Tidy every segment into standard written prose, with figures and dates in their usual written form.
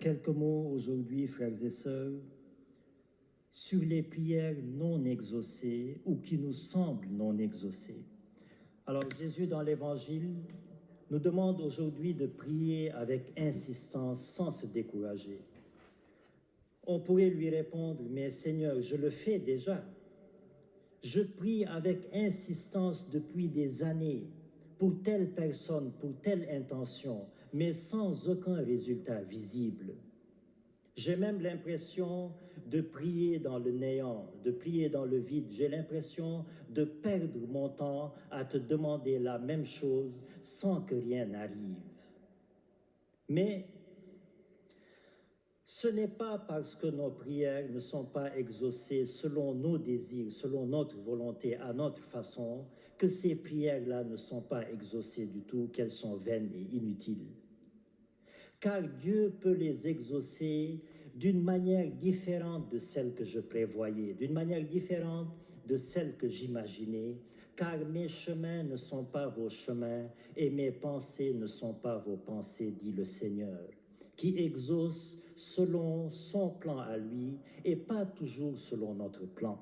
Quelques mots aujourd'hui, frères et sœurs, sur les prières non exaucées ou qui nous semblent non exaucées. Alors Jésus dans l'Évangile nous demande aujourd'hui de prier avec insistance sans se décourager. On pourrait lui répondre, mais Seigneur, je le fais déjà. Je prie avec insistance depuis des années pour telle personne, pour telle intention, mais sans aucun résultat visible. J'ai même l'impression de prier dans le néant, de prier dans le vide. J'ai l'impression de perdre mon temps à te demander la même chose sans que rien n'arrive. Mais ce n'est pas parce que nos prières ne sont pas exaucées selon nos désirs, selon notre volonté, à notre façon, que ces prières-là ne sont pas exaucées du tout, qu'elles sont vaines et inutiles. Car Dieu peut les exaucer d'une manière différente de celle que je prévoyais, d'une manière différente de celle que j'imaginais, car mes chemins ne sont pas vos chemins et mes pensées ne sont pas vos pensées, dit le Seigneur, qui exauce selon son plan à lui et pas toujours selon notre plan.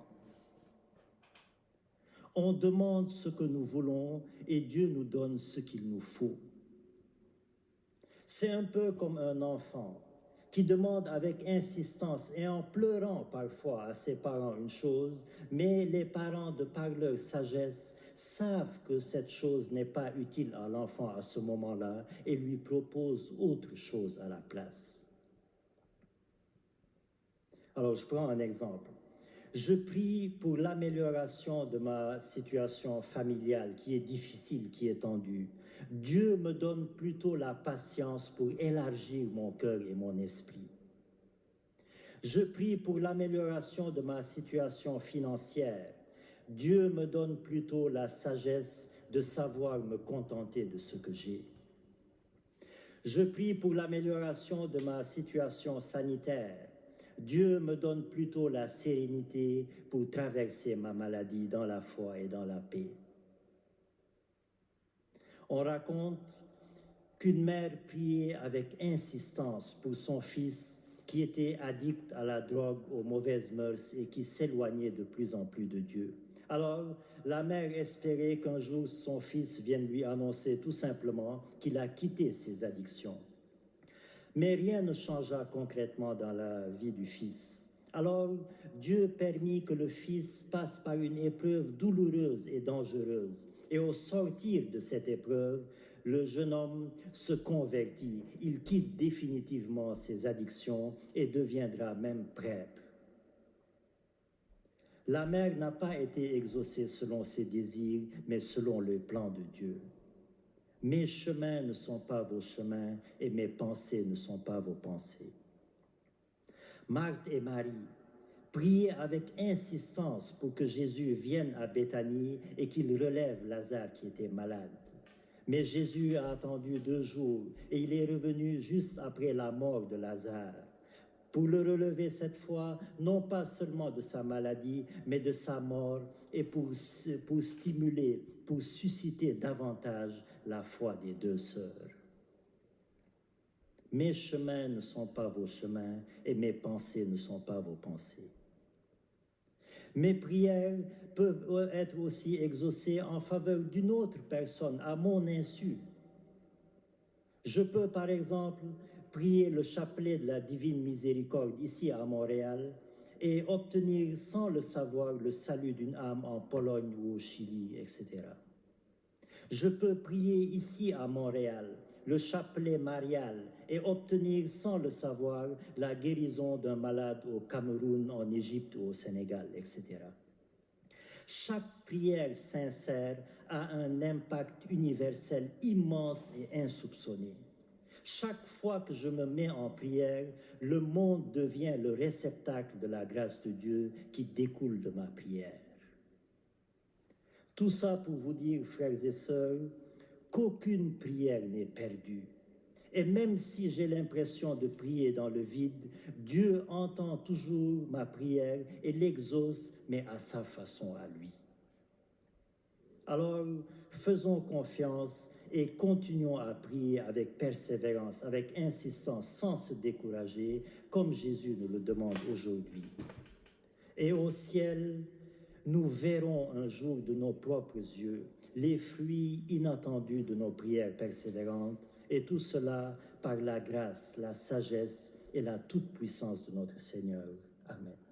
On demande ce que nous voulons et Dieu nous donne ce qu'il nous faut. C'est un peu comme un enfant qui demande avec insistance et en pleurant parfois à ses parents une chose, mais les parents, de par leur sagesse, savent que cette chose n'est pas utile à l'enfant à ce moment-là et lui proposent autre chose à la place. Alors, je prends un exemple. Je prie pour l'amélioration de ma situation familiale qui est difficile, qui est tendue. Dieu me donne plutôt la patience pour élargir mon cœur et mon esprit. Je prie pour l'amélioration de ma situation financière. Dieu me donne plutôt la sagesse de savoir me contenter de ce que j'ai. Je prie pour l'amélioration de ma situation sanitaire. Dieu me donne plutôt la sérénité pour traverser ma maladie dans la foi et dans la paix. On raconte qu'une mère priait avec insistance pour son fils qui était addict à la drogue, aux mauvaises mœurs et qui s'éloignait de plus en plus de Dieu. Alors, la mère espérait qu'un jour son fils vienne lui annoncer tout simplement qu'il a quitté ses addictions. Mais rien ne changea concrètement dans la vie du fils. Alors, Dieu permit que le fils passe par une épreuve douloureuse et dangereuse. Et au sortir de cette épreuve, le jeune homme se convertit. Il quitte définitivement ses addictions et deviendra même prêtre. La mère n'a pas été exaucée selon ses désirs, mais selon le plan de Dieu. Mes chemins ne sont pas vos chemins et mes pensées ne sont pas vos pensées. Marthe et Marie priaient avec insistance pour que Jésus vienne à Béthanie et qu'il relève Lazare qui était malade. Mais Jésus a attendu 2 jours et il est revenu juste après la mort de Lazare pour le relever cette fois, non pas seulement de sa maladie, mais de sa mort, et pour stimuler, pour susciter davantage la foi des 2 sœurs. Mes chemins ne sont pas vos chemins, et mes pensées ne sont pas vos pensées. Mes prières peuvent être aussi exaucées en faveur d'une autre personne, à mon insu. Je peux, par exemple, prier le chapelet de la Divine Miséricorde ici à Montréal et obtenir sans le savoir le salut d'une âme en Pologne ou au Chili, etc. Je peux prier ici à Montréal le chapelet marial et obtenir sans le savoir la guérison d'un malade au Cameroun, en Égypte ou au Sénégal, etc. Chaque prière sincère a un impact universel immense et insoupçonné. Chaque fois que je me mets en prière, le monde devient le réceptacle de la grâce de Dieu qui découle de ma prière. Tout ça pour vous dire, frères et sœurs, qu'aucune prière n'est perdue. Et même si j'ai l'impression de prier dans le vide, Dieu entend toujours ma prière et l'exauce, mais à sa façon à lui. Alors, faisons confiance et continuons à prier avec persévérance, avec insistance, sans se décourager, comme Jésus nous le demande aujourd'hui. Et au ciel, nous verrons un jour de nos propres yeux les fruits inattendus de nos prières persévérantes, et tout cela par la grâce, la sagesse et la toute-puissance de notre Seigneur. Amen.